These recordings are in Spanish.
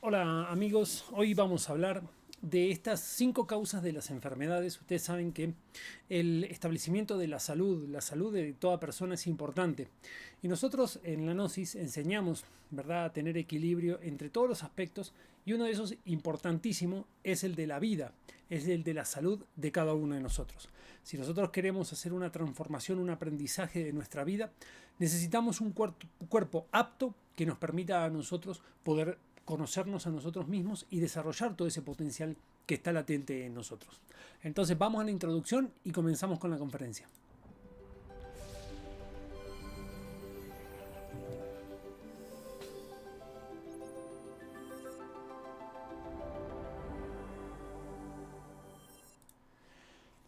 Hola amigos, hoy vamos a hablar de estas 5 causas de las enfermedades. Ustedes saben que el establecimiento de la salud de toda persona es importante. Y nosotros en la Gnosis enseñamos, ¿verdad?, a tener equilibrio entre todos los aspectos, y uno de esos importantísimo es el de la vida, es el de la salud de cada uno de nosotros. Si nosotros queremos hacer una transformación, un aprendizaje de nuestra vida, necesitamos un cuerpo apto que nos permita a nosotros poder conocernos a nosotros mismos y desarrollar todo ese potencial que está latente en nosotros. Entonces vamos a la introducción y comenzamos con la conferencia.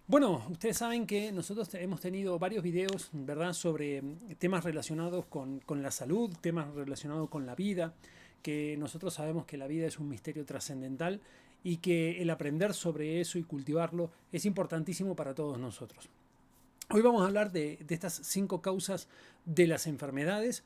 Bueno, ustedes saben que nosotros hemos tenido varios videos, ¿verdad?, sobre temas relacionados con la salud, temas relacionados con la vida, que nosotros sabemos que la vida es un misterio trascendental y que el aprender sobre eso y cultivarlo es importantísimo para todos nosotros. Hoy vamos a hablar de estas 5 causas de las enfermedades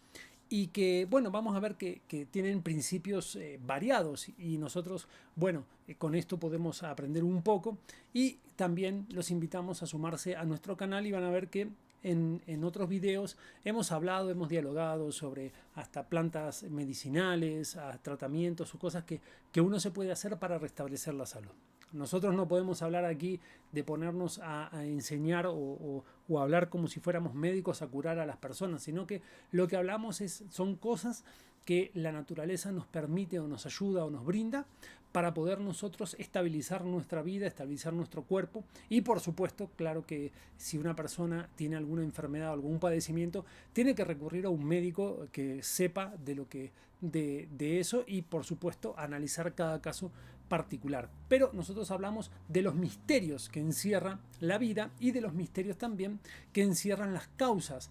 y que, bueno, vamos a ver que tienen principios variados y nosotros, bueno, con esto podemos aprender un poco y también los invitamos a sumarse a nuestro canal y van a ver que en otros videos hemos hablado, hemos dialogado sobre hasta plantas medicinales, tratamientos o cosas que uno se puede hacer para restablecer la salud. Nosotros no podemos hablar aquí de ponernos a enseñar o hablar como si fuéramos médicos a curar a las personas, sino que lo que hablamos son cosas que la naturaleza nos permite o nos ayuda o nos brinda para poder nosotros estabilizar nuestra vida, estabilizar nuestro cuerpo y por supuesto, claro que si una persona tiene alguna enfermedad o algún padecimiento, tiene que recurrir a un médico que sepa de eso y por supuesto analizar cada caso particular. Pero nosotros hablamos de los misterios que encierra la vida y de los misterios también que encierran las causas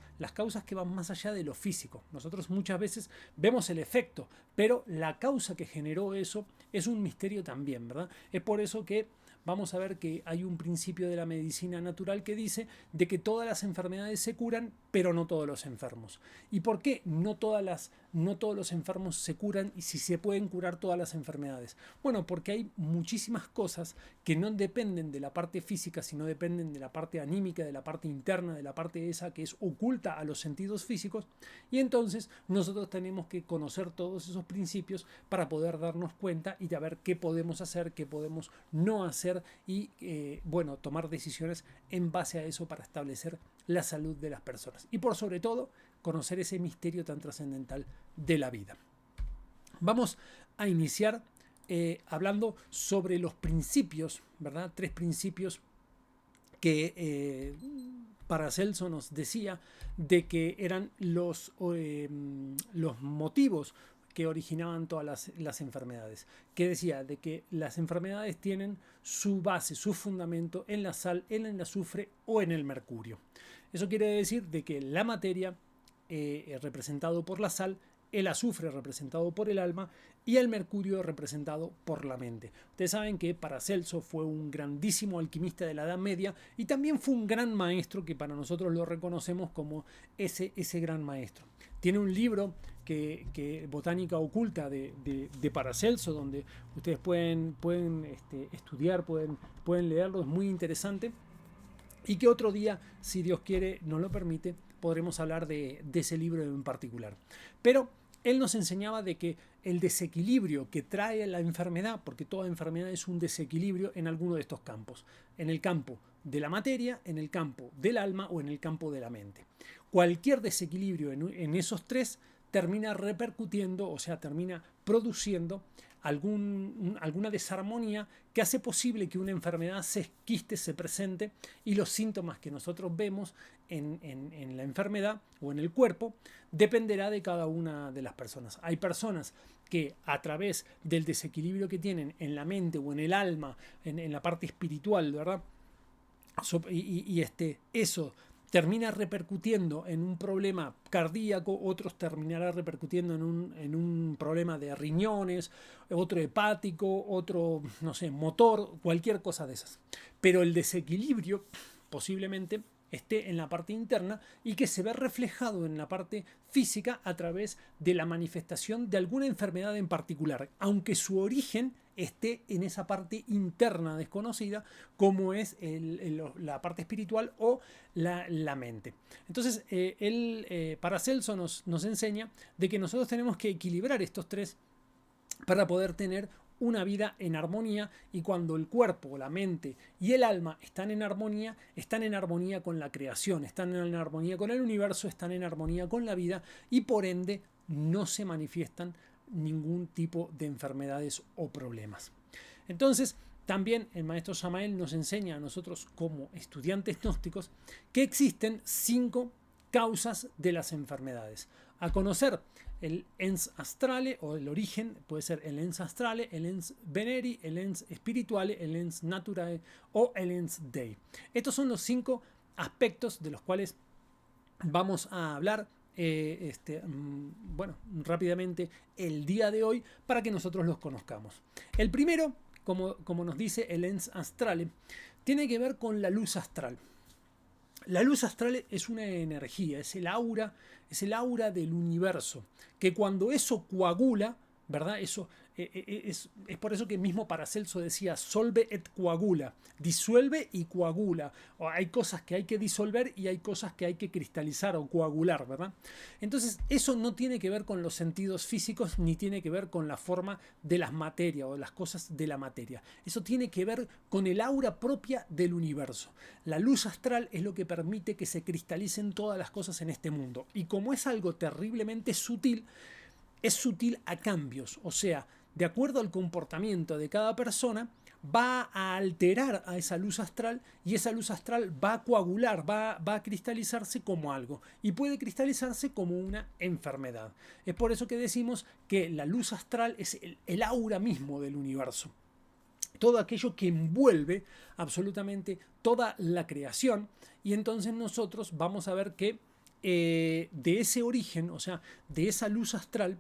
que van más allá de lo físico. Nosotros muchas veces vemos el efecto, pero la causa que generó eso es un misterio también, ¿verdad? Es por eso que vamos a ver que hay un principio de la medicina natural que dice de que todas las enfermedades se curan, pero no todos los enfermos. ¿Y por qué no todos los enfermos se curan y si se pueden curar todas las enfermedades? Bueno, porque hay muchísimas cosas que no dependen de la parte física, sino dependen de la parte anímica, de la parte interna, de la parte esa que es oculta a los sentidos físicos. Y entonces nosotros tenemos que conocer todos esos principios para poder darnos cuenta y de ver qué podemos hacer, qué podemos no hacer y bueno, tomar decisiones en base a eso para establecer la salud de las personas y por sobre todo conocer ese misterio tan trascendental de la vida. Vamos a iniciar hablando sobre los principios, ¿verdad? 3 principios que Paracelso nos decía de que eran los motivos que originaban todas las enfermedades, que decía de que las enfermedades tienen su base, su fundamento en la sal, en el azufre o en el mercurio. Eso quiere decir de que la materia, representado por la sal, el azufre representado por el alma y el mercurio representado por la mente. Ustedes saben que Paracelso fue un grandísimo alquimista de la Edad Media y también fue un gran maestro que para nosotros lo reconocemos como ese gran maestro. Tiene un libro que Botánica Oculta de Paracelso, donde ustedes pueden estudiar, pueden leerlo, es muy interesante. Y que otro día, si Dios quiere, nos lo permite, podremos hablar de ese libro en particular. Pero él nos enseñaba de que el desequilibrio que trae la enfermedad, porque toda enfermedad es un desequilibrio en alguno de estos campos, en el campo de la materia, en el campo del alma o en el campo de la mente. Cualquier desequilibrio en esos 3 termina repercutiendo, o sea, termina produciendo alguna desarmonía que hace posible que una enfermedad se esquiste, se presente y los síntomas que nosotros vemos en la enfermedad o en el cuerpo dependerá de cada una de las personas. Hay personas que a través del desequilibrio que tienen en la mente o en el alma, en la parte espiritual, ¿verdad? Eso termina repercutiendo en un problema cardíaco, otros terminará repercutiendo en un problema de riñones, otro hepático, otro, no sé, motor, cualquier cosa de esas. Pero el desequilibrio posiblemente esté en la parte interna y que se ve reflejado en la parte física a través de la manifestación de alguna enfermedad en particular, aunque su origen esté en esa parte interna desconocida, como es la parte espiritual o la mente. Entonces, Paracelso nos enseña de que nosotros tenemos que equilibrar estos tres para poder tener una vida en armonía, y cuando el cuerpo, la mente y el alma están en armonía con la creación, están en armonía con el universo, están en armonía con la vida, y por ende no se manifiestan ningún tipo de enfermedades o problemas. Entonces, también el maestro Samael nos enseña a nosotros como estudiantes gnósticos que existen 5 causas de las enfermedades. A conocer el ens astrale, o el origen, puede ser el ens astrale, el ens veneri, el ens spirituale, el ens naturae o el ens dei. Estos son los 5 aspectos de los cuales vamos a hablar rápidamente el día de hoy, para que nosotros los conozcamos. El primero, como nos dice el ens astrale, tiene que ver con la luz astral. La luz astral es una energía, es el aura del universo, que cuando eso coagula, ¿verdad? Eso es por eso que mismo Paracelso decía solve et coagula, disuelve y coagula. O hay cosas que hay que disolver y hay cosas que hay que cristalizar o coagular, ¿verdad? Entonces, eso no tiene que ver con los sentidos físicos, ni tiene que ver con la forma de las materias o las cosas de la materia. Eso tiene que ver con el aura propia del universo. La luz astral es lo que permite que se cristalicen todas las cosas en este mundo. Y como es algo terriblemente sutil, es sutil a cambios, o sea, de acuerdo al comportamiento de cada persona, va a alterar a esa luz astral, y esa luz astral va a coagular, va a cristalizarse como algo, y puede cristalizarse como una enfermedad. Es por eso que decimos que la luz astral es el aura mismo del universo. Todo aquello que envuelve absolutamente toda la creación, y entonces nosotros vamos a ver que de ese origen, o sea, de esa luz astral,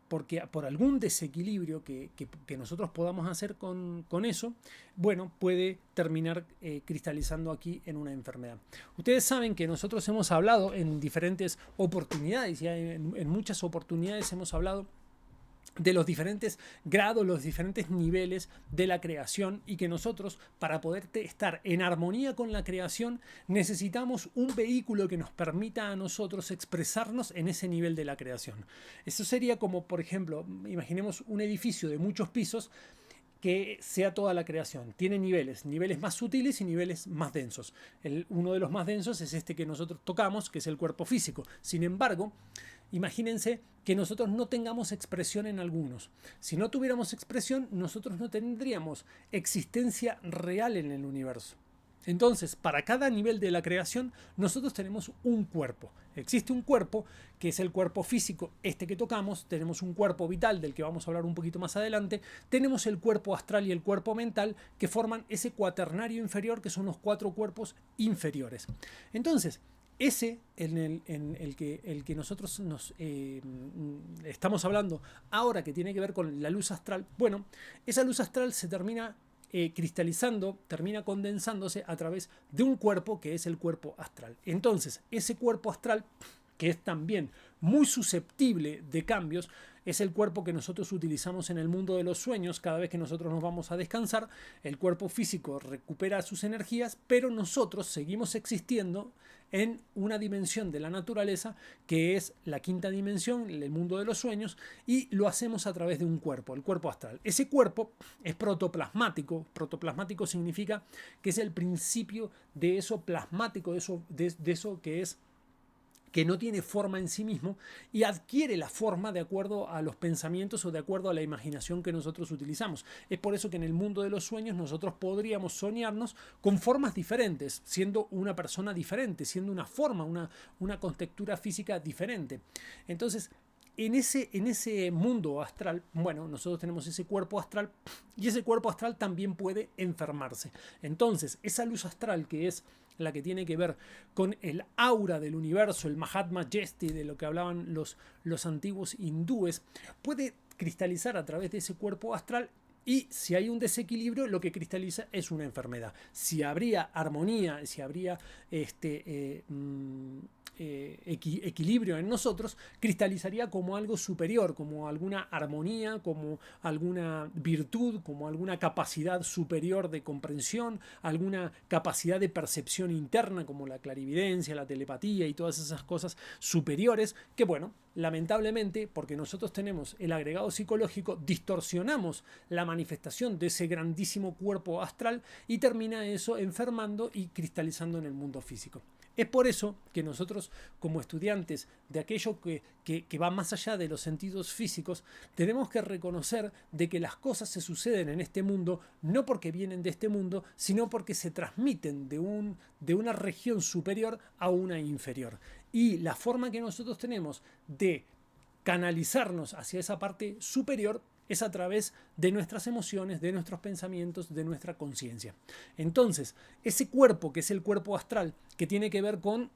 porque por algún desequilibrio que nosotros podamos hacer con eso, bueno, puede terminar cristalizando aquí en una enfermedad. Ustedes saben que nosotros hemos hablado en diferentes oportunidades, y en muchas oportunidades hemos hablado de los diferentes grados, los diferentes niveles de la creación, y que nosotros, para poder estar en armonía con la creación, necesitamos un vehículo que nos permita a nosotros expresarnos en ese nivel de la creación. Eso sería como, por ejemplo, imaginemos un edificio de muchos pisos que sea toda la creación. Tiene niveles más sutiles y niveles más densos. Uno de los más densos es este que nosotros tocamos, que es el cuerpo físico. Sin embargo, imagínense que nosotros no tengamos expresión en algunos. Si no tuviéramos expresión, nosotros no tendríamos existencia real en el universo. Entonces, para cada nivel de la creación, nosotros tenemos un cuerpo. Existe un cuerpo, que es el cuerpo físico, este que tocamos. Tenemos un cuerpo vital, del que vamos a hablar un poquito más adelante. Tenemos el cuerpo astral y el cuerpo mental, que forman ese cuaternario inferior, que son los 4 cuerpos inferiores. Entonces, ese en el que nosotros nos estamos hablando ahora, que tiene que ver con la luz astral, bueno, esa luz astral se termina cristalizando, termina condensándose a través de un cuerpo, que es el cuerpo astral. Entonces, ese cuerpo astral, que es también muy susceptible de cambios, es el cuerpo que nosotros utilizamos en el mundo de los sueños. Cada vez que nosotros nos vamos a descansar, el cuerpo físico recupera sus energías, pero nosotros seguimos existiendo en una dimensión de la naturaleza, que es la 5ª dimensión, el mundo de los sueños, y lo hacemos a través de un cuerpo, el cuerpo astral. Ese cuerpo es protoplasmático. Protoplasmático significa que es el principio de eso plasmático, de eso que no tiene forma en sí mismo, y adquiere la forma de acuerdo a los pensamientos o de acuerdo a la imaginación que nosotros utilizamos. Es por eso que en el mundo de los sueños nosotros podríamos soñarnos con formas diferentes, siendo una persona diferente, siendo una forma, una contextura física diferente. Entonces, en ese mundo astral, bueno, nosotros tenemos ese cuerpo astral, y ese cuerpo astral también puede enfermarse. Entonces, esa luz astral, que es la que tiene que ver con el aura del universo, el Mahatma Jesti, de lo que hablaban los antiguos hindúes, puede cristalizar a través de ese cuerpo astral Y si hay un desequilibrio, lo que cristaliza es una enfermedad. Si habría armonía, si habría equilibrio en nosotros, cristalizaría como algo superior, como alguna armonía, como alguna virtud, como alguna capacidad superior de comprensión, alguna capacidad de percepción interna, como la clarividencia, la telepatía y todas esas cosas superiores que, bueno, lamentablemente, porque nosotros tenemos el agregado psicológico, distorsionamos la manifestación de ese grandísimo cuerpo astral y termina eso enfermando y cristalizando en el mundo físico. Es por eso que nosotros, como estudiantes de aquello que va más allá de los sentidos físicos, tenemos que reconocer de que las cosas se suceden en este mundo no porque vienen de este mundo, sino porque se transmiten de una región superior a una inferior. Y la forma que nosotros tenemos de canalizarnos hacia esa parte superior es a través de nuestras emociones, de nuestros pensamientos, de nuestra conciencia. Entonces, ese cuerpo que es el cuerpo astral, que tiene que ver con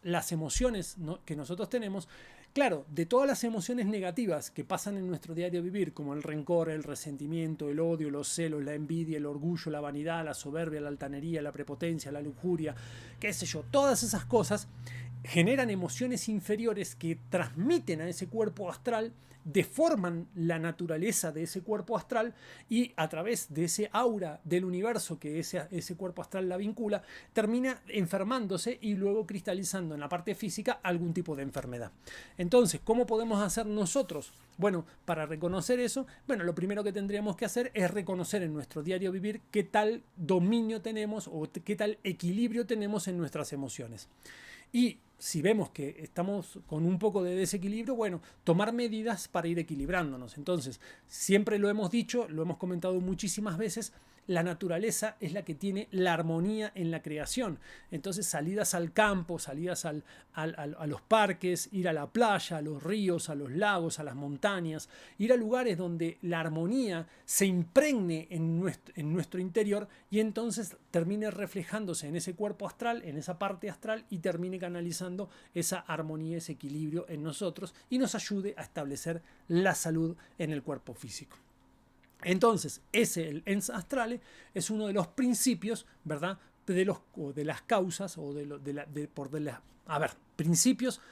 las emociones, ¿no?, que nosotros tenemos, claro, de todas las emociones negativas que pasan en nuestro diario vivir, como el rencor, el resentimiento, el odio, los celos, la envidia, el orgullo, la vanidad, la soberbia, la altanería, la prepotencia, la lujuria, qué sé yo, todas esas cosas generan emociones inferiores que transmiten a ese cuerpo astral, deforman la naturaleza de ese cuerpo astral y a través de ese aura del universo que ese cuerpo astral la vincula, termina enfermándose y luego cristalizando en la parte física algún tipo de enfermedad. Entonces, ¿cómo podemos hacer nosotros? Bueno, para reconocer eso, bueno, lo primero que tendríamos que hacer es reconocer en nuestro diario vivir qué tal dominio tenemos o qué tal equilibrio tenemos en nuestras emociones. Y si vemos que estamos con un poco de desequilibrio, bueno, tomar medidas para ir equilibrándonos. Entonces, siempre lo hemos dicho, lo hemos comentado muchísimas veces, la naturaleza es la que tiene la armonía en la creación. Entonces, salidas al campo, salidas a los parques, ir a la playa, a los ríos, a los lagos, a las montañas, ir a lugares donde la armonía se impregne en nuestro interior y entonces termine reflejándose en ese cuerpo astral, en esa parte astral y termine canalizando esa armonía, ese equilibrio en nosotros y nos ayude a establecer la salud en el cuerpo físico. Entonces, el ens astrale es uno de los principios, ¿verdad?, de las causas o principios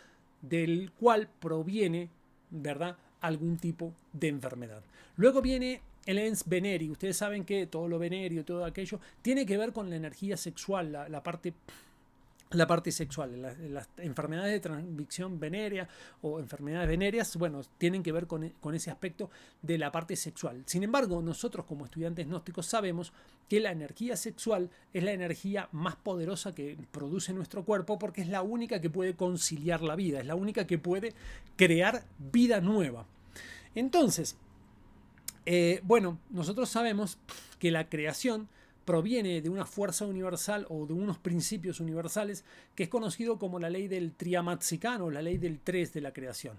del cual proviene, ¿verdad?, algún tipo de enfermedad. Luego viene el ens veneri. Ustedes saben que todo lo venéreo, todo aquello, tiene que ver con la energía sexual, la parte sexual. Las enfermedades de transmisión venérea o enfermedades venéreas, bueno, tienen que ver con ese aspecto de la parte sexual. Sin embargo, nosotros como estudiantes gnósticos sabemos que la energía sexual es la energía más poderosa que produce nuestro cuerpo porque es la única que puede conciliar la vida, es la única que puede crear vida nueva. Entonces, bueno, nosotros sabemos que la creación proviene de una fuerza universal o de unos principios universales que es conocido como la ley del Triamatzicano, la ley del 3 de la creación.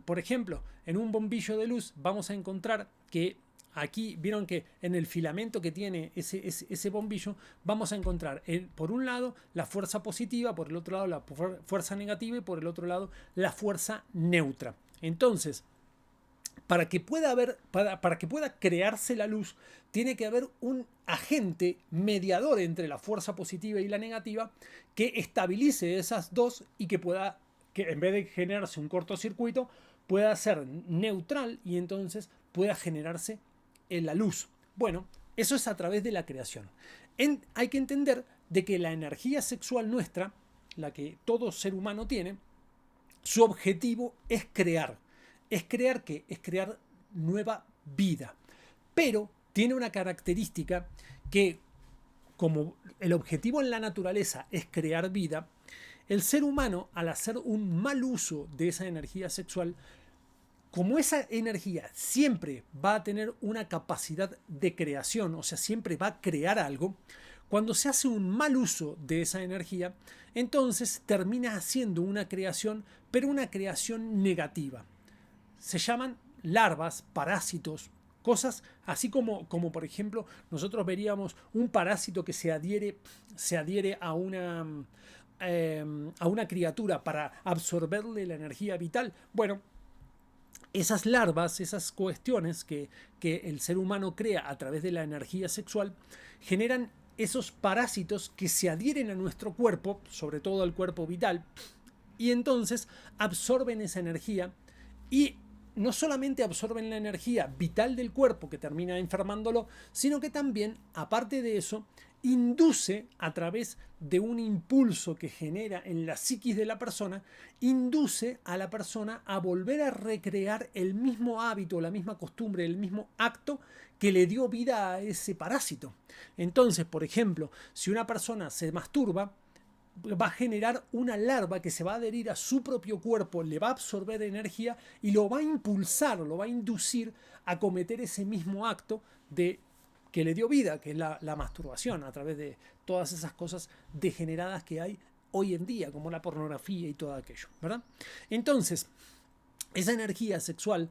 Por ejemplo, en un bombillo de luz vamos a encontrar que aquí, vieron que en el filamento que tiene ese bombillo, vamos a encontrar por un lado la fuerza positiva, por el otro lado la fuerza negativa y por el otro lado la fuerza neutra. Entonces, para que pueda crearse la luz, tiene que haber un agente mediador entre la fuerza positiva y la negativa que estabilice esas dos y que en vez de generarse un cortocircuito, pueda ser neutral y entonces pueda generarse la luz. Bueno, eso es a través de la creación. Hay que entender de que la energía sexual nuestra, la que todo ser humano tiene, su objetivo es crear. ¿Es crear qué? Es crear nueva vida. Pero tiene una característica que, como el objetivo en la naturaleza es crear vida, el ser humano, al hacer un mal uso de esa energía sexual, como esa energía siempre va a tener una capacidad de creación, o sea, siempre va a crear algo, cuando se hace un mal uso de esa energía, entonces termina haciendo una creación, pero una creación negativa. Se llaman larvas, parásitos, cosas así como por ejemplo nosotros veríamos un parásito que se adhiere a una criatura para absorberle la energía vital. Bueno, esas larvas, esas cuestiones que el ser humano crea a través de la energía sexual, generan esos parásitos que se adhieren a nuestro cuerpo, sobre todo al cuerpo vital, y entonces absorben esa energía y no solamente absorben la energía vital del cuerpo que termina enfermándolo, sino que también, aparte de eso, induce a través de un impulso que genera en la psiquis de la persona, induce a la persona a volver a recrear el mismo hábito, la misma costumbre, el mismo acto que le dio vida a ese parásito. Entonces, por ejemplo, si una persona se masturba, va a generar una larva que se va a adherir a su propio cuerpo, le va a absorber energía y lo va a impulsar, lo va a inducir a cometer ese mismo acto que le dio vida, que es la masturbación, a través de todas esas cosas degeneradas que hay hoy en día, como la pornografía y todo aquello, ¿verdad? Entonces, esa energía sexual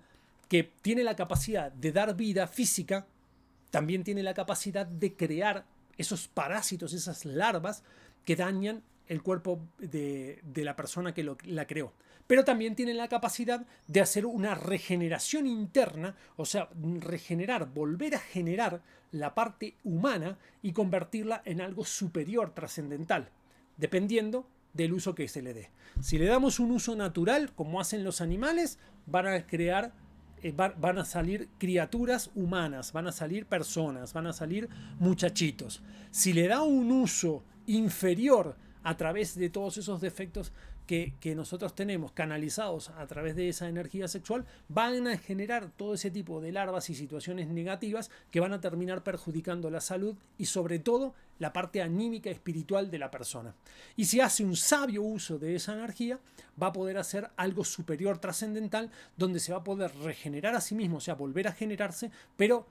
que tiene la capacidad de dar vida física, también tiene la capacidad de crear esos parásitos, esas larvas que dañan el cuerpo de la persona que la creó. Pero también tiene la capacidad de hacer una regeneración interna, o sea, regenerar, volver a generar la parte humana y convertirla en algo superior, trascendental, dependiendo del uso que se le dé. Si le damos un uso natural, como hacen los animales, van a crear van a salir criaturas humanas, van a salir personas, van a salir muchachitos. Si le da un uso inferior a través de todos esos defectos que nosotros tenemos canalizados a través de esa energía sexual, van a generar todo ese tipo de larvas y situaciones negativas que van a terminar perjudicando la salud y sobre todo la parte anímica espiritual de la persona. Y si hace un sabio uso de esa energía, va a poder hacer algo superior, trascendental, donde se va a poder regenerar a sí mismo, o sea, volver a generarse, pero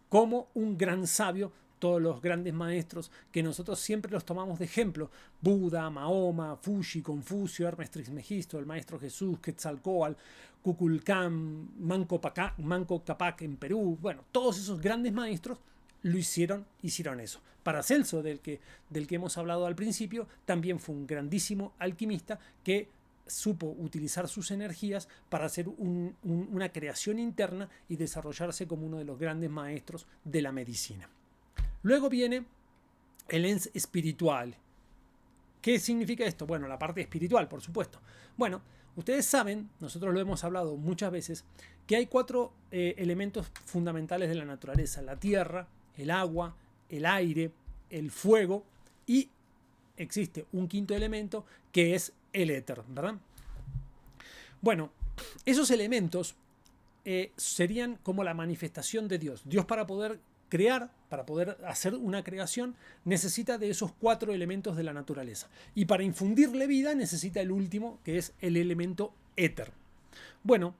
como un gran sabio. Todos los grandes maestros que nosotros siempre los tomamos de ejemplo: Buda, Mahoma, Fuxi, Confucio, Hermes Trismegisto, el Maestro Jesús, Quetzalcóatl, Kukulcán, Manco Cápac en Perú. Bueno, todos esos grandes maestros lo hicieron eso. Paracelso, del que hemos hablado al principio, también fue un grandísimo alquimista que supo utilizar sus energías para hacer una creación interna y desarrollarse como uno de los grandes maestros de la medicina. Luego viene el ens espiritual. ¿Qué significa esto? Bueno, la parte espiritual, por supuesto. Bueno, ustedes saben, nosotros lo hemos hablado muchas veces, que hay 4 elementos fundamentales de la naturaleza: la tierra, el agua, el aire, el fuego, y existe un 5.º elemento que es el éter, ¿verdad? Bueno, esos elementos serían como la manifestación de Dios. Dios, para poder crear, para poder hacer una creación, necesita de esos 4 elementos de la naturaleza. Y para infundirle vida necesita el último, que es el elemento éter. Bueno,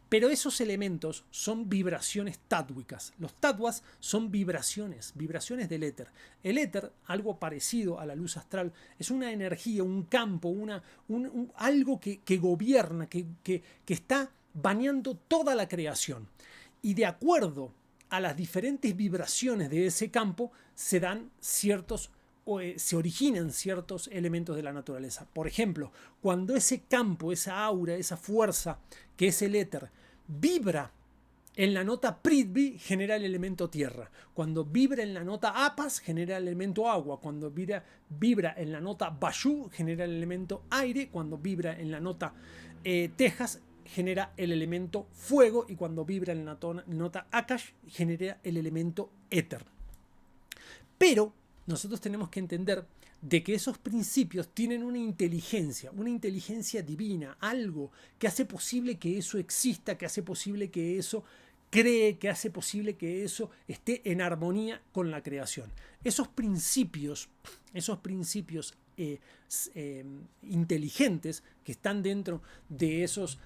pero esos elementos son vibraciones tátwicas. Los tatwas son vibraciones del éter. El éter, algo parecido a la luz astral, es una energía, un campo, algo que gobierna, que está bañando toda la creación. Y de acuerdo a las diferentes vibraciones de ese campo se originan ciertos elementos de la naturaleza. Por ejemplo, cuando ese campo, esa aura, esa fuerza que es el éter, vibra en la nota Prithvi, genera el elemento tierra. Cuando vibra en la nota Apas, genera el elemento agua. Cuando vibra en la nota Vayu, genera el elemento aire. Cuando vibra en la nota Tejas, genera el elemento fuego, y cuando vibra en la nota Akash, genera el elemento éter. Pero nosotros tenemos que entender de que esos principios tienen una inteligencia divina, algo que hace posible que eso exista, que hace posible que eso cree, que hace posible que eso esté en armonía con la creación. Esos principios inteligentes que están dentro de esos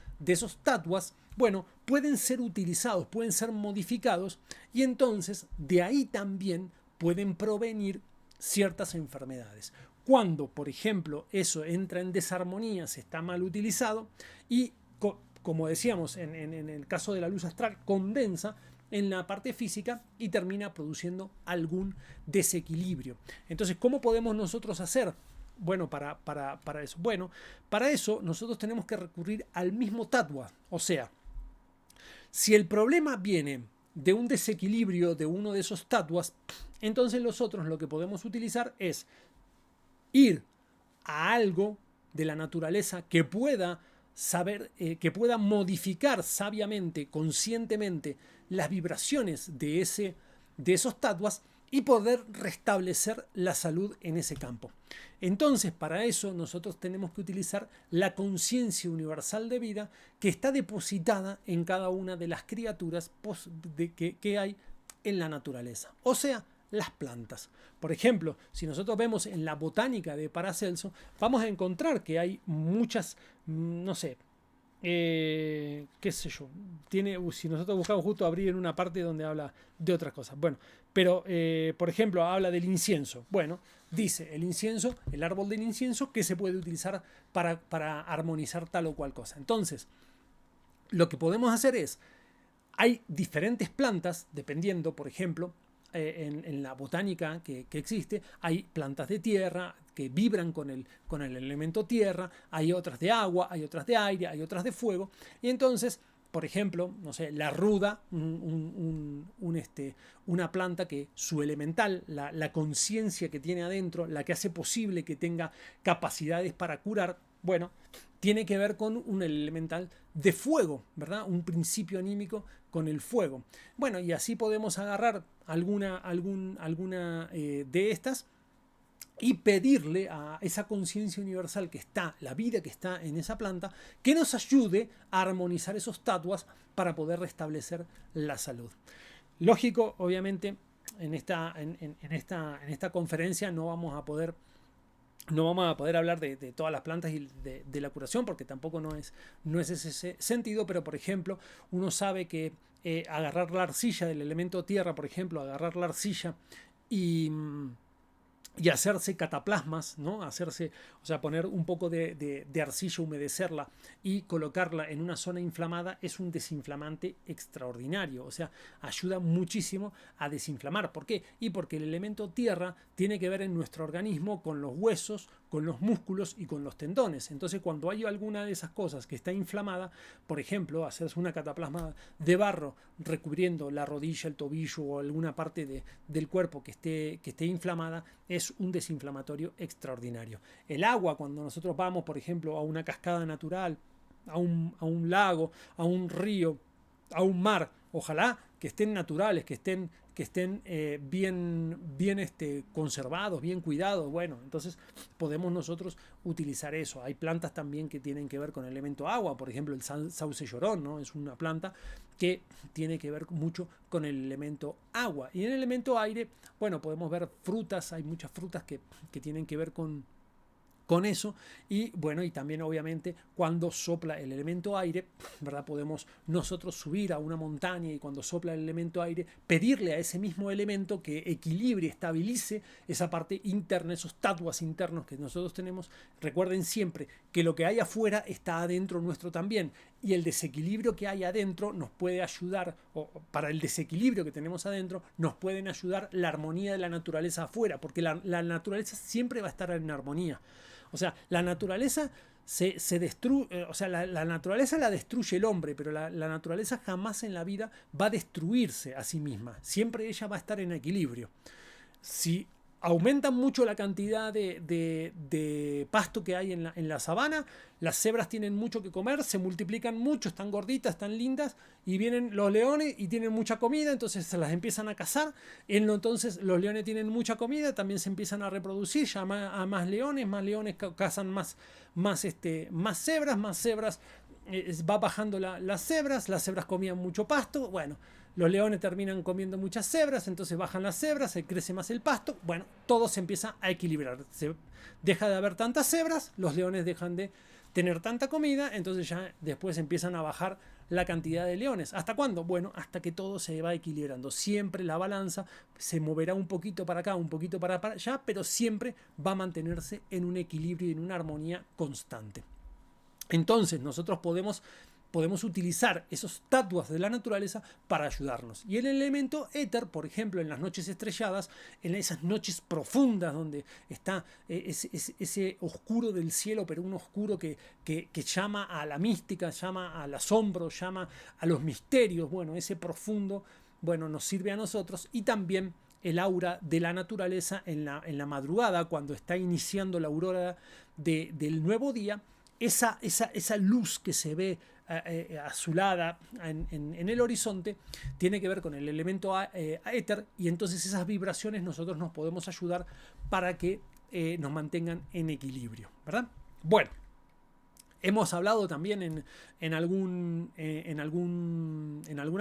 tatwas, bueno, pueden ser utilizados, pueden ser modificados, y entonces de ahí también pueden provenir ciertas enfermedades. Cuando, por ejemplo, eso entra en desarmonía, se está mal utilizado y, como decíamos en el caso de la luz astral, condensa en la parte física y termina produciendo algún desequilibrio. Entonces, ¿cómo podemos nosotros hacer? Bueno, para eso. Bueno, para eso nosotros tenemos que recurrir al mismo tatwa, o sea, Si el problema viene de un desequilibrio de uno de esos tatuas, entonces nosotros lo que podemos utilizar es ir a algo de la naturaleza que pueda saber, que pueda modificar sabiamente, conscientemente las vibraciones de esos tatuas y poder restablecer la salud en ese campo. Entonces, para eso nosotros tenemos que utilizar la conciencia universal de vida que está depositada en cada una de las criaturas que hay en la naturaleza. O sea, las plantas. Por ejemplo, si nosotros vemos en la botánica de Paracelso, vamos a encontrar que hay muchas, no sé, qué sé yo, si nosotros buscamos justo abrir en una parte donde habla de otras cosas. Bueno, pero por ejemplo, habla del incienso. Bueno, dice el incienso, el árbol del incienso, que se puede utilizar para armonizar tal o cual cosa. Entonces, lo que podemos hacer es, hay diferentes plantas, dependiendo, por ejemplo, en la botánica que existe, hay plantas de tierra que vibran con el elemento tierra, hay otras de agua, hay otras de aire, hay otras de fuego, y entonces, por ejemplo, no sé, la ruda, una planta que su elemental, la conciencia que tiene adentro, la que hace posible que tenga capacidades para curar, bueno, tiene que ver con un elemental de fuego, ¿verdad? Un principio anímico con el fuego. Bueno, y así podemos agarrar alguna de estas y pedirle a esa conciencia universal que está, la vida que está en esa planta, que nos ayude a armonizar esos tatuas para poder restablecer la salud. Lógico, obviamente, en esta conferencia no vamos a poder hablar de todas las plantas y de la curación, porque tampoco no es ese sentido, pero por ejemplo, uno sabe que agarrar la arcilla del elemento tierra, por ejemplo, agarrar la arcilla y hacerse cataplasmas, ¿no? O sea, poner un poco de arcilla, humedecerla y colocarla en una zona inflamada es un desinflamante extraordinario. O sea, ayuda muchísimo a desinflamar. ¿Por qué? Y porque el elemento tierra tiene que ver en nuestro organismo con los huesos, con los músculos y con los tendones. Entonces, cuando hay alguna de esas cosas que está inflamada, por ejemplo, hacerse una cataplasma de barro recubriendo la rodilla, el tobillo o alguna parte del cuerpo que esté inflamada, es un desinflamatorio extraordinario. El agua, cuando nosotros vamos, por ejemplo, a una cascada natural, a un lago, a un río, a un mar, ojalá que estén naturales, que estén bien conservados, bien cuidados. Bueno, entonces podemos nosotros utilizar eso. Hay plantas también que tienen que ver con el elemento agua, por ejemplo el sauce llorón, ¿no? Es una planta que tiene que ver mucho con el elemento agua. Y en el elemento aire, bueno, podemos ver frutas, hay muchas frutas que tienen que ver con eso, y bueno, y también obviamente cuando sopla el elemento aire, ¿verdad? Podemos nosotros subir a una montaña y cuando sopla el elemento aire, pedirle a ese mismo elemento que equilibre, estabilice esa parte interna, esos tatuas internos que nosotros tenemos. Recuerden siempre que lo que hay afuera está adentro nuestro también, y el desequilibrio que hay adentro nos puede ayudar, o para el desequilibrio que tenemos adentro, nos pueden ayudar la armonía de la naturaleza afuera, porque la naturaleza siempre va a estar en armonía. O sea, la naturaleza se destruye, o sea, la naturaleza la destruye el hombre, pero la naturaleza jamás en la vida va a destruirse a sí misma. Siempre ella va a estar en equilibrio. Si aumentan mucho la cantidad de pasto que hay en la sabana, las cebras tienen mucho que comer, se multiplican mucho, están gorditas, están lindas, y vienen los leones y tienen mucha comida, entonces se las empiezan a cazar. Entonces los leones tienen mucha comida, también se empiezan a reproducir, ya a más leones cazan más cebras, va bajando las cebras comían mucho pasto, bueno. Los leones terminan comiendo muchas cebras, entonces bajan las cebras, se crece más el pasto, bueno, todo se empieza a equilibrar. Se deja de haber tantas cebras, los leones dejan de tener tanta comida, entonces ya después empiezan a bajar la cantidad de leones. ¿Hasta cuándo? Bueno, hasta que todo se va equilibrando. Siempre la balanza se moverá un poquito para acá, un poquito para allá, pero siempre va a mantenerse en un equilibrio y en una armonía constante. Entonces nosotros podemos podemos utilizar esos tatuas de la naturaleza para ayudarnos. Y el elemento éter, por ejemplo, en las noches estrelladas, en esas noches profundas donde está ese oscuro del cielo, pero un oscuro que llama a la mística, llama al asombro, llama a los misterios, bueno, ese profundo, bueno, nos sirve a nosotros. Y también el aura de la naturaleza en la madrugada, cuando está iniciando la aurora del nuevo día, esa luz que se ve azulada en el horizonte tiene que ver con el elemento éter, y entonces esas vibraciones nosotros nos podemos ayudar para que nos mantengan en equilibrio, ¿verdad? Bueno, hemos hablado también en alguna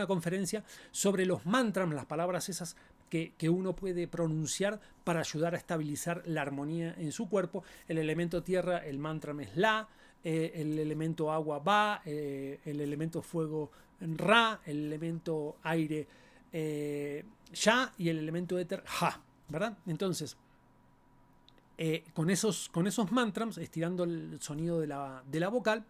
conferencia sobre los mantras, las palabras esas que uno puede pronunciar para ayudar a estabilizar la armonía en su cuerpo. El elemento tierra, el mantra es La, el elemento agua Va, el elemento fuego Ra, el elemento aire Ya y el elemento éter Ja, ¿verdad? Entonces, con esos mantras, estirando el sonido de la vocal,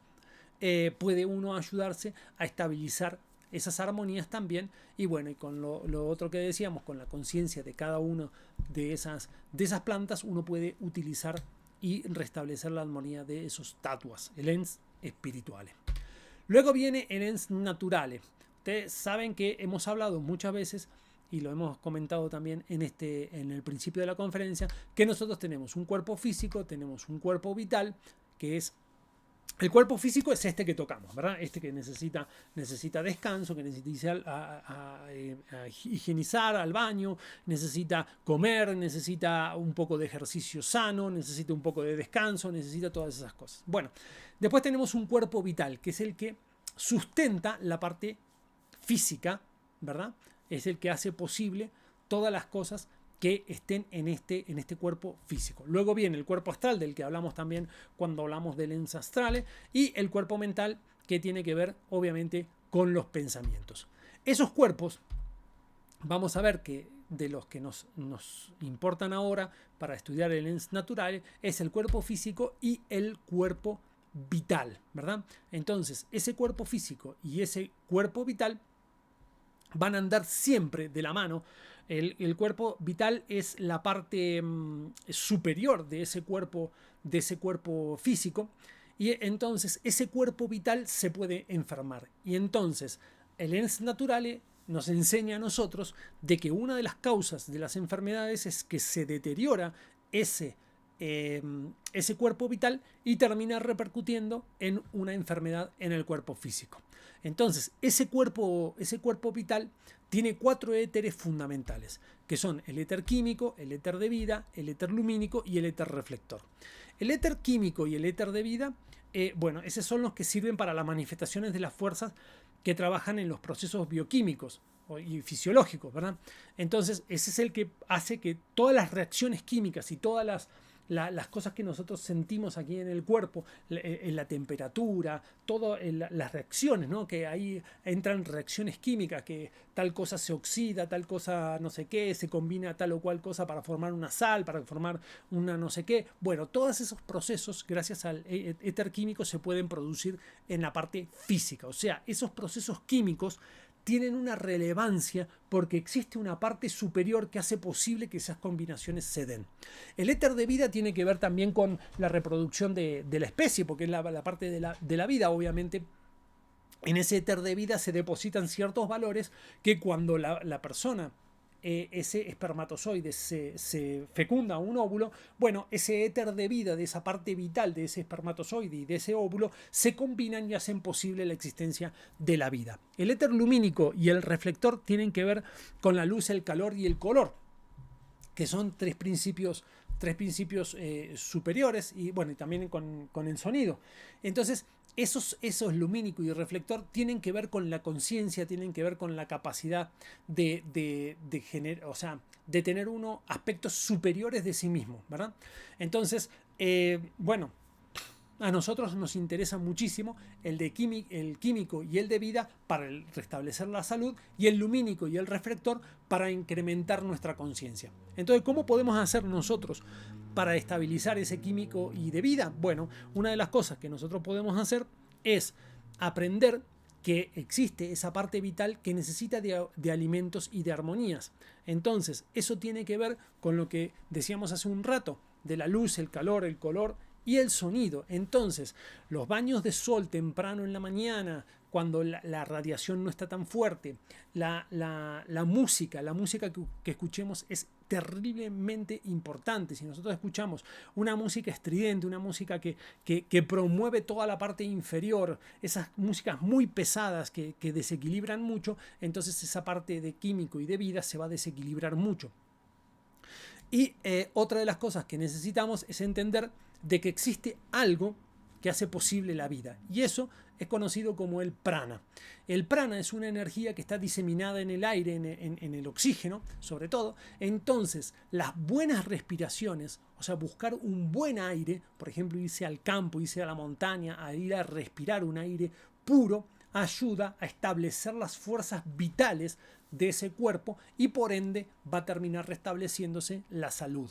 puede uno ayudarse a estabilizar esas armonías también. Y bueno, y con lo otro que decíamos, con la conciencia de cada una de esas plantas, uno puede utilizar y restablecer la armonía de esos tatuas, el ENS espirituales. Luego viene el ENS naturales. Ustedes saben que hemos hablado muchas veces, y lo hemos comentado también en el principio de la conferencia, que nosotros tenemos un cuerpo físico, tenemos un cuerpo vital, que es el cuerpo físico es este que tocamos, ¿verdad? Este que necesita descanso, que necesita higienizar, al baño, necesita comer, necesita un poco de ejercicio sano, necesita un poco de descanso, necesita todas esas cosas. Bueno, después tenemos un cuerpo vital, que es el que sustenta la parte física, ¿verdad? Es el que hace posible todas las cosas que estén en este cuerpo físico. Luego viene el cuerpo astral, del que hablamos también cuando hablamos del ENS astrales, y el cuerpo mental, que tiene que ver obviamente con los pensamientos. Esos cuerpos, vamos a ver que de los que nos importan ahora para estudiar el ENS natural, es el cuerpo físico y el cuerpo vital, ¿verdad? Entonces, ese cuerpo físico y ese cuerpo vital van a andar siempre de la mano. El cuerpo vital es la parte superior de ese cuerpo físico, y entonces ese cuerpo vital se puede enfermar. Y entonces el ENS naturale nos enseña a nosotros de que una de las causas de las enfermedades es que se deteriora ese cuerpo vital y termina repercutiendo en una enfermedad en el cuerpo físico. Entonces, ese cuerpo vital tiene 4 éteres fundamentales, que son el éter químico, el éter de vida, el éter lumínico y el éter reflector. El éter químico y el éter de vida, bueno, esos son los que sirven para las manifestaciones de las fuerzas que trabajan en los procesos bioquímicos y fisiológicos, ¿verdad? Entonces, ese es el que hace que todas las reacciones químicas y todas las cosas que nosotros sentimos aquí en el cuerpo, la temperatura, todas las reacciones, ¿no? Que ahí entran reacciones químicas, que tal cosa se oxida, tal cosa no sé qué, se combina tal o cual cosa para formar una sal, para formar una no sé qué. Bueno, todos esos procesos, gracias al éter químico, se pueden producir en la parte física. O sea, esos procesos químicos tienen una relevancia porque existe una parte superior que hace posible que esas combinaciones se den. El éter de vida tiene que ver también con la reproducción de la especie, porque es la parte de la vida, obviamente. En ese éter de vida se depositan ciertos valores que cuando la persona, ese espermatozoide, se fecunda un óvulo, bueno, ese éter de vida de esa parte vital de ese espermatozoide y de ese óvulo se combinan y hacen posible la existencia de la vida. El éter lumínico y el reflector tienen que ver con la luz, el calor y el color, que son tres principios superiores, y bueno, y también con el sonido. Entonces, esos lumínico y reflector tienen que ver con la conciencia, tienen que ver con la capacidad de tener uno aspectos superiores de sí mismo, ¿verdad? Entonces, bueno, a nosotros nos interesa muchísimo el químico y el de vida para restablecer la salud, y el lumínico y el reflector para incrementar nuestra conciencia. Entonces, ¿cómo podemos hacer nosotros para estabilizar ese químico y de vida? Bueno, una de las cosas que nosotros podemos hacer es aprender que existe esa parte vital que necesita de alimentos y de armonías. Entonces, eso tiene que ver con lo que decíamos hace un rato, de la luz, el calor, el color y el sonido. Entonces, los baños de sol temprano en la mañana, cuando la radiación no está tan fuerte, la música que escuchemos es terriblemente importante. Si nosotros escuchamos una música estridente, una música que promueve toda la parte inferior, esas músicas muy pesadas que desequilibran mucho, entonces esa parte de químico y de vida se va a desequilibrar mucho. Y otra de las cosas que necesitamos es entender de que existe algo que hace posible la vida. Y eso es conocido como el prana. El prana es una energía que está diseminada en el aire, en el oxígeno, sobre todo. Entonces, las buenas respiraciones, o sea, buscar un buen aire, por ejemplo, irse al campo, irse a la montaña, a ir a respirar un aire puro, ayuda a establecer las fuerzas vitales de ese cuerpo y por ende va a terminar restableciéndose la salud.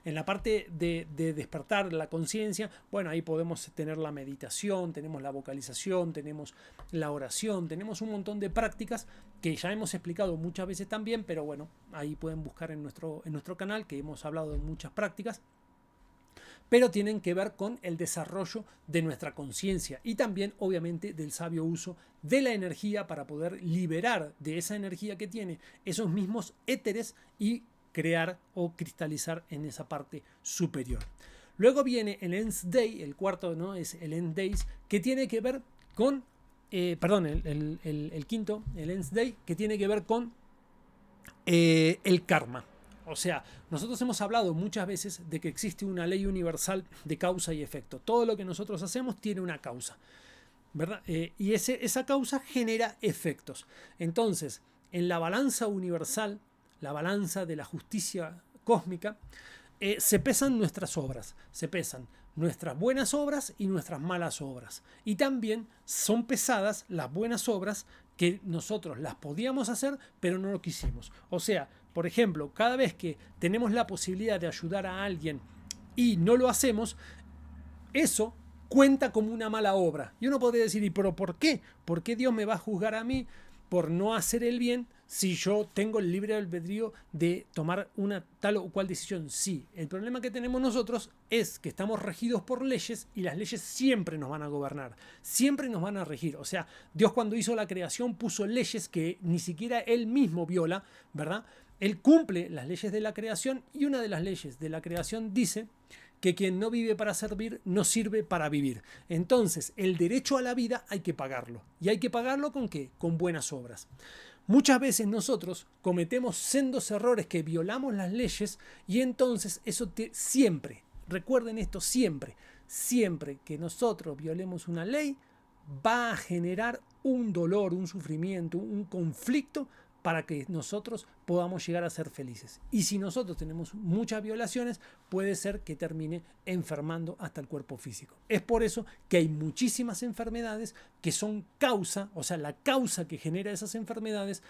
En la parte de despertar la conciencia, bueno, ahí podemos tener la meditación, tenemos la vocalización, tenemos la oración, tenemos un montón de prácticas que ya hemos explicado muchas veces también, pero bueno, ahí pueden buscar en nuestro canal que hemos hablado de muchas prácticas, pero tienen que ver con el desarrollo de nuestra conciencia y también obviamente del sabio uso de la energía para poder liberar de esa energía que tiene esos mismos éteres y crear o cristalizar en esa parte superior. Luego viene el Nth Day, el cuarto, ¿no? Es el End Days, que tiene que ver con, el quinto, el Nth Day, que tiene que ver con el karma. O sea, nosotros hemos hablado muchas veces de que existe una ley universal de causa y efecto. Todo lo que nosotros hacemos tiene una causa, ¿verdad? Y esa causa genera efectos. Entonces, en la balanza universal, la balanza de la justicia cósmica, se pesan nuestras obras, se pesan nuestras buenas obras y nuestras malas obras. Y también son pesadas las buenas obras que nosotros las podíamos hacer, pero no lo quisimos. O sea, por ejemplo, cada vez que tenemos la posibilidad de ayudar a alguien y no lo hacemos, eso cuenta como una mala obra. Y uno podría decir, ¿y pero por qué? ¿Por qué Dios me va a juzgar a mí por no hacer el bien si yo tengo el libre albedrío de tomar una tal o cual decisión? Sí, el problema que tenemos nosotros es que estamos regidos por leyes y las leyes siempre nos van a gobernar, siempre nos van a regir. O sea, Dios cuando hizo la creación puso leyes que ni siquiera Él mismo viola, ¿verdad? Él cumple las leyes de la creación y una de las leyes de la creación dice que quien no vive para servir no sirve para vivir. Entonces, el derecho a la vida hay que pagarlo. ¿Y hay que pagarlo con qué? Con buenas obras. Muchas veces nosotros cometemos sendos errores que violamos las leyes y entonces eso siempre, recuerden esto siempre, siempre que nosotros violemos una ley va a generar un dolor, un sufrimiento, un conflicto para que nosotros podamos llegar a ser felices. Y si nosotros tenemos muchas violaciones, puede ser que termine enfermando hasta el cuerpo físico. Es por eso que hay muchísimas enfermedades que son causa, o sea, la causa que genera esas enfermedades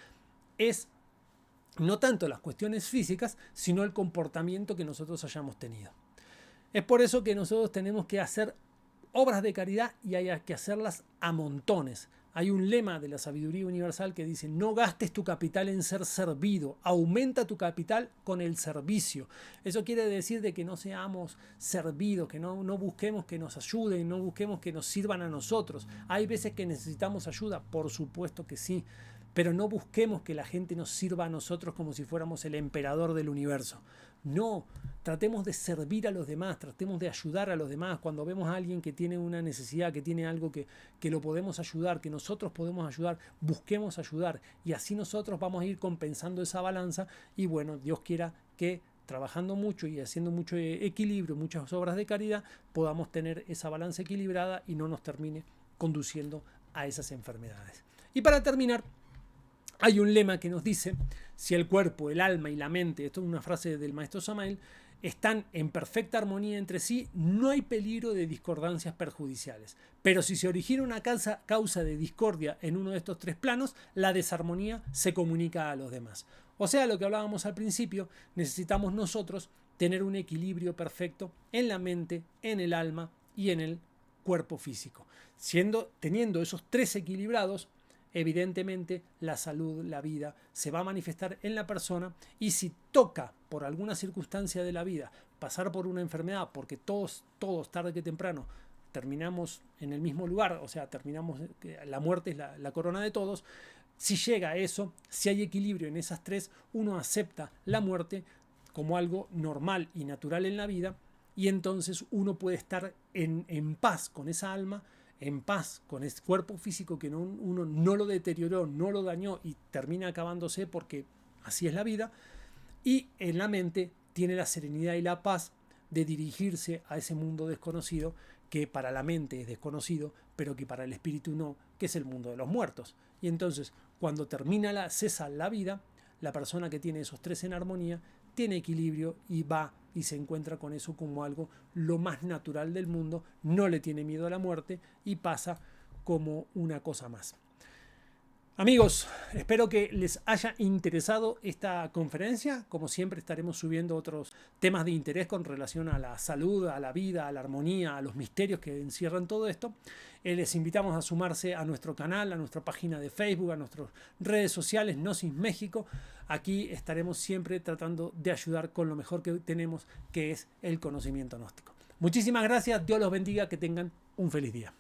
es no tanto las cuestiones físicas, sino el comportamiento que nosotros hayamos tenido. Es por eso que nosotros tenemos que hacer obras de caridad y hay que hacerlas a montones. Hay un lema de la sabiduría universal que dice: no gastes tu capital en ser servido, aumenta tu capital con el servicio. Eso quiere decir de que no seamos servidos, que no busquemos que nos ayuden, no busquemos que nos sirvan a nosotros. Hay veces que necesitamos ayuda, por supuesto que sí, pero no busquemos que la gente nos sirva a nosotros como si fuéramos el emperador del universo. No, tratemos de servir a los demás, tratemos de ayudar a los demás. Cuando vemos a alguien que tiene una necesidad, que tiene algo que lo podemos ayudar, que nosotros podemos ayudar, busquemos ayudar. Y así nosotros vamos a ir compensando esa balanza y bueno, Dios quiera que trabajando mucho y haciendo mucho equilibrio, muchas obras de caridad, podamos tener esa balanza equilibrada y no nos termine conduciendo a esas enfermedades. Y para terminar, hay un lema que nos dice: si el cuerpo, el alma y la mente, esto es una frase del maestro Samael, están en perfecta armonía entre sí, no hay peligro de discordancias perjudiciales. Pero si se origina una causa de discordia en uno de estos tres planos, la desarmonía se comunica a los demás. O sea, lo que hablábamos al principio, necesitamos nosotros tener un equilibrio perfecto en la mente, en el alma y en el cuerpo físico. Teniendo esos tres equilibrados, evidentemente la salud, la vida, se va a manifestar en la persona, y si toca por alguna circunstancia de la vida pasar por una enfermedad, porque todos tarde que temprano terminamos en el mismo lugar, o sea, la muerte es la corona de todos. Si llega a eso, si hay equilibrio en esas tres, uno acepta la muerte como algo normal y natural en la vida, y entonces uno puede estar en paz con esa alma, en paz con ese cuerpo físico que uno no lo deterioró, no lo dañó y termina acabándose porque así es la vida, y en la mente tiene la serenidad y la paz de dirigirse a ese mundo desconocido, que para la mente es desconocido, pero que para el espíritu no, que es el mundo de los muertos. Y entonces, cuando cesa la vida, la persona que tiene esos tres en armonía tiene equilibrio y va y se encuentra con eso como algo lo más natural del mundo, no le tiene miedo a la muerte y pasa como una cosa más. Amigos, espero que les haya interesado esta conferencia. Como siempre, estaremos subiendo otros temas de interés con relación a la salud, a la vida, a la armonía, a los misterios que encierran todo esto. Les invitamos a sumarse a nuestro canal, a nuestra página de Facebook, a nuestras redes sociales, Gnosis México. Aquí estaremos siempre tratando de ayudar con lo mejor que tenemos, que es el conocimiento gnóstico. Muchísimas gracias, Dios los bendiga, que tengan un feliz día.